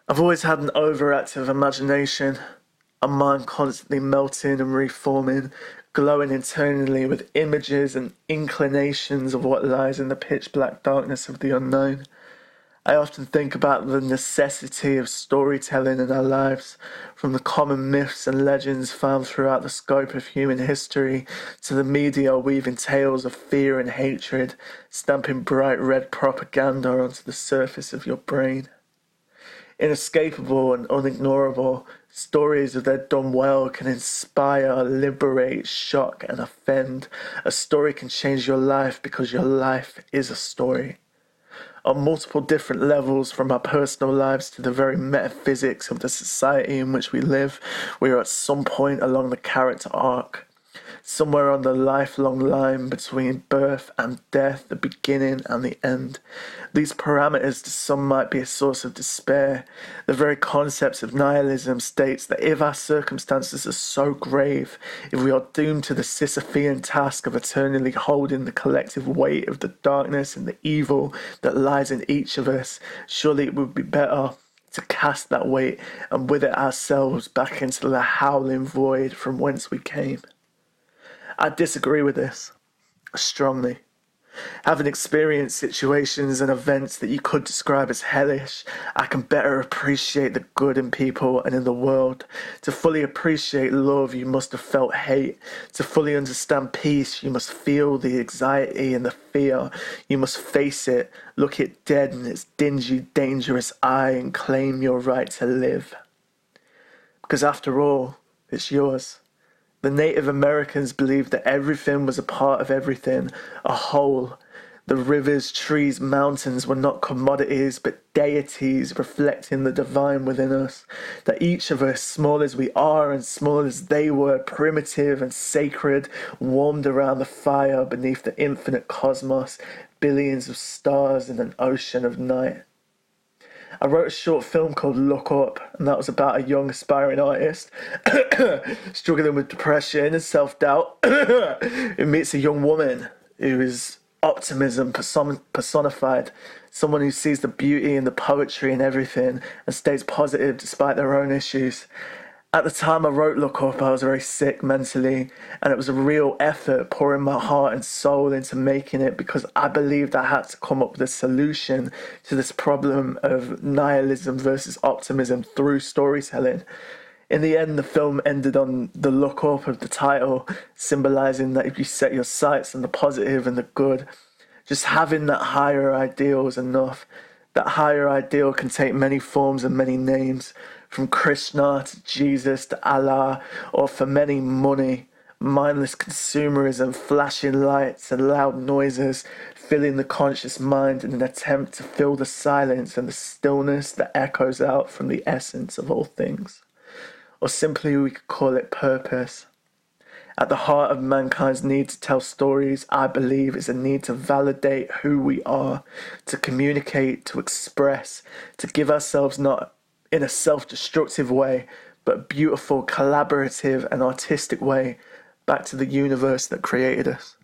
I've always had an overactive imagination, a mind constantly melting and reforming, glowing internally with images and inclinations of what lies in the pitch black darkness of the unknown. I often think about the necessity of storytelling in our lives, from the common myths and legends found throughout the scope of human history to the media weaving tales of fear and hatred, stamping bright red propaganda onto the surface of your brain. Inescapable and unignorable, stories, if they're done well, can inspire, liberate, shock, and offend. A story can change your life because your life is a story. On multiple different levels, from our personal lives to the very metaphysics of the society in which we live, we are at some point along the character arc. Somewhere on the lifelong line between birth and death, the beginning and the end. These parameters to some might be a source of despair. The very concept of nihilism states that if our circumstances are so grave, if we are doomed to the Sisyphean task of eternally holding the collective weight of the darkness and the evil that lies in each of us, surely it would be better to cast that weight and with it ourselves back into the howling void from whence we came. I disagree with this, strongly. Having experienced situations and events that you could describe as hellish, I can better appreciate the good in people and in the world. To fully appreciate love, you must have felt hate. To fully understand peace, you must feel the anxiety and the fear. You must face it, look it dead in its dingy, dangerous eye and claim your right to live. Because after all, it's yours. The Native Americans believed that everything was a part of everything, a whole. The rivers, trees, mountains were not commodities, but deities reflecting the divine within us. That each of us, small as we are and small as they were, primitive and sacred, warmed around the fire beneath the infinite cosmos, billions of stars in an ocean of night. I wrote a short film called Look Up, and that was about a young aspiring artist struggling with depression and self-doubt who meets a young woman who is optimism personified, someone who sees the beauty and the poetry in everything and stays positive despite their own issues. At the time I wrote Look Up, I was very sick mentally, and it was a real effort pouring my heart and soul into making it because I believed I had to come up with a solution to this problem of nihilism versus optimism through storytelling. In the end, the film ended on the look up of the title, symbolising that if you set your sights on the positive and the good, just having that higher ideal is enough. That higher ideal can take many forms and many names, from Krishna to Jesus to Allah, or for many money, mindless consumerism, flashing lights and loud noises, filling the conscious mind in an attempt to fill the silence and the stillness that echoes out from the essence of all things. Or simply we could call it purpose. At the heart of mankind's need to tell stories, I believe, is a need to validate who we are, to communicate, to express, to give ourselves not in a self-destructive way, but a beautiful, collaborative and artistic way back to the universe that created us.